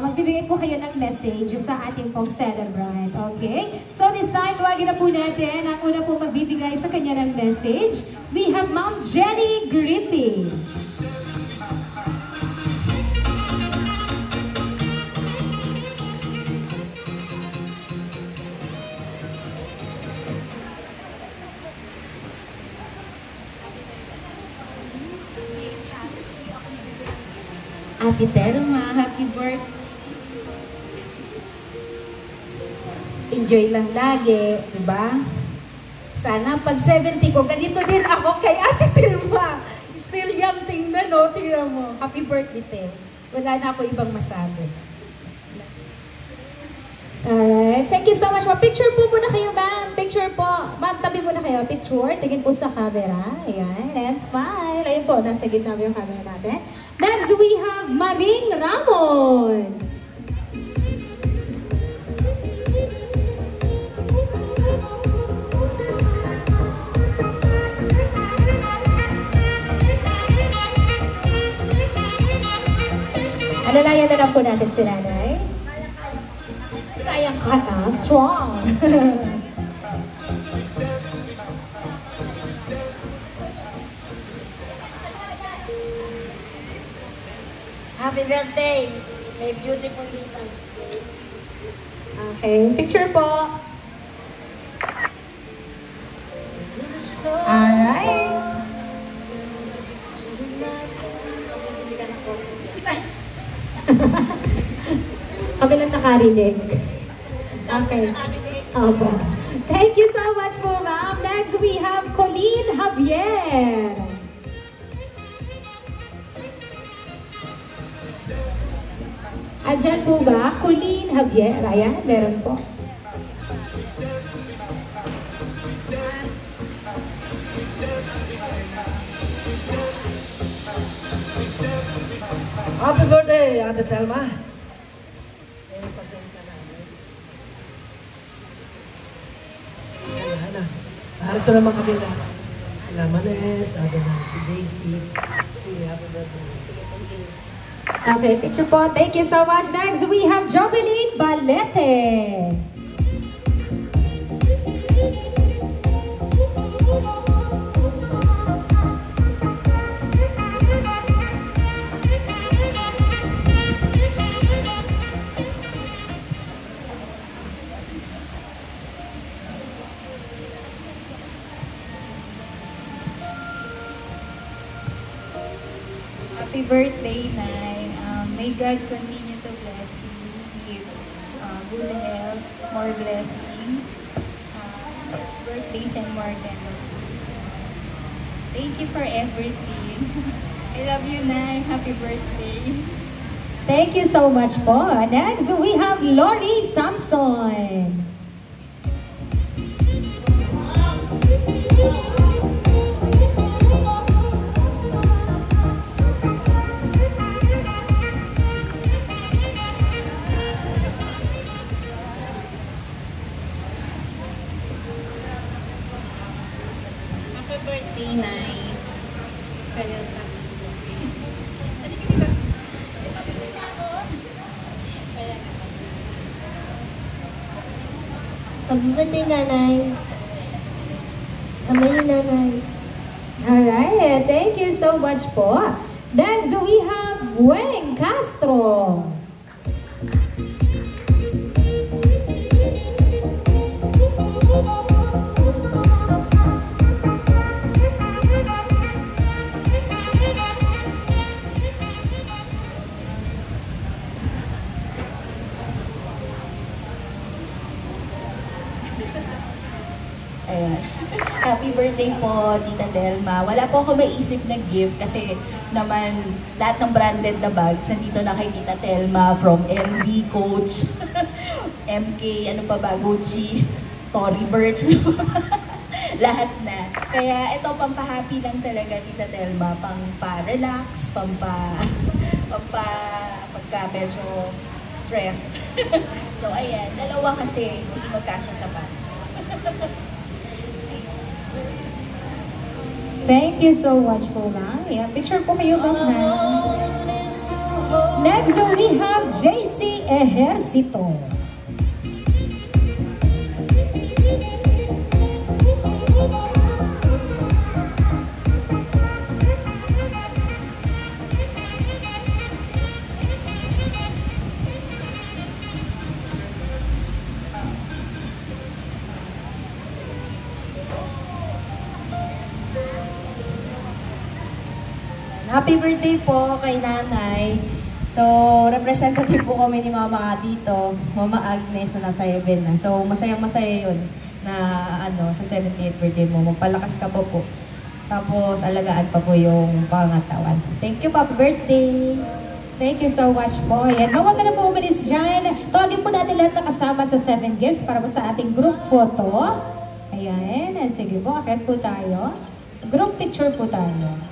magbibigay po kayo ng message sa ating pong celebrant. Okay? So this time, tuwagin na po natin ang una po magbibigay sa kanya ng message. We have Ma'am Jenny Griffiths. Ate Telma, happy birthday. Enjoy lang lagi, di ba? Sana pag 70 ko, ganito din ako kay Ate Telma. Still young, tingnan, no? Tingnan mo. Happy birthday, Tel. Wala na ako ibang masabi. Alright. Thank you so much. Picture po muna kayo, ma'am. Picture po. Ma'am, tabi muna kayo. Picture. Tingin po sa camera. Ayan. And smile. Ayun po. Nasa gitna mo yung camera natin. Next, we have Maring Ramos. Alalayan na lang po natin si nanay. Kayang-kaya, strong. Happy birthday! May beautiful little. Okay, picture po. Alright. Kami lang nakarinig. Okay. Opo. Thank you so much po, ma'am. Next, we have Colleen Javier. Adyan po ba? Colleen Javier. Ayan, meron po. Happy birthday, Ate Telma. Pasensya na. Pasensya na. Narito naman kami na. Sila Manes, si JC. Sige, happy birthday. Sige, thank you. Okay, picture po. Thank you so much. Next, we have Jovelyn Balete. Happy birthday, Nay. May God continue to bless you with good health, more blessings, birthdays, and more tenders. Thank you for everything. I love you, Nay. Happy birthday. Thank you so much po. Next, we have Lori Samson. Birthday, Nay. Kayo sa Happy birthday, Nanay. Amay ni Nanay. Alright, thank you so much po. Next, we have Weng Castro. Ayan. Happy birthday po, Tita Telma. Wala po ako maisip na gift kasi naman lahat ng branded na bags nandito na kay Tita Telma from LV, Coach, MK, ano pa ba, Gucci, Tory Burch, lahat na. Kaya ito, pampahappy lang talaga, Tita Telma, pang-relax, pagka medyo stressed. So ayan, dalawa kasi hindi magkasya sa bags. Thank you so much po, ma'am. Picture po kayo, ma'am. Next, we have JC Ejercito. Happy birthday po kay nanay. So, representative po kami ni Mama dito, Mama Agnes na nasa heaven na. So, masayang-masaya yun na sa 78th birthday mo. Magpalakas ka po. Tapos, alagaan pa po yung pangatawan. Thank you, happy birthday! Thank you so much po. Yan. Huwag ka na po umalis dyan. Tawagin po natin lahat na kasama sa 7 Gifts para po sa ating group photo. Ayan. Sige po, akit po tayo. Group picture po tayo.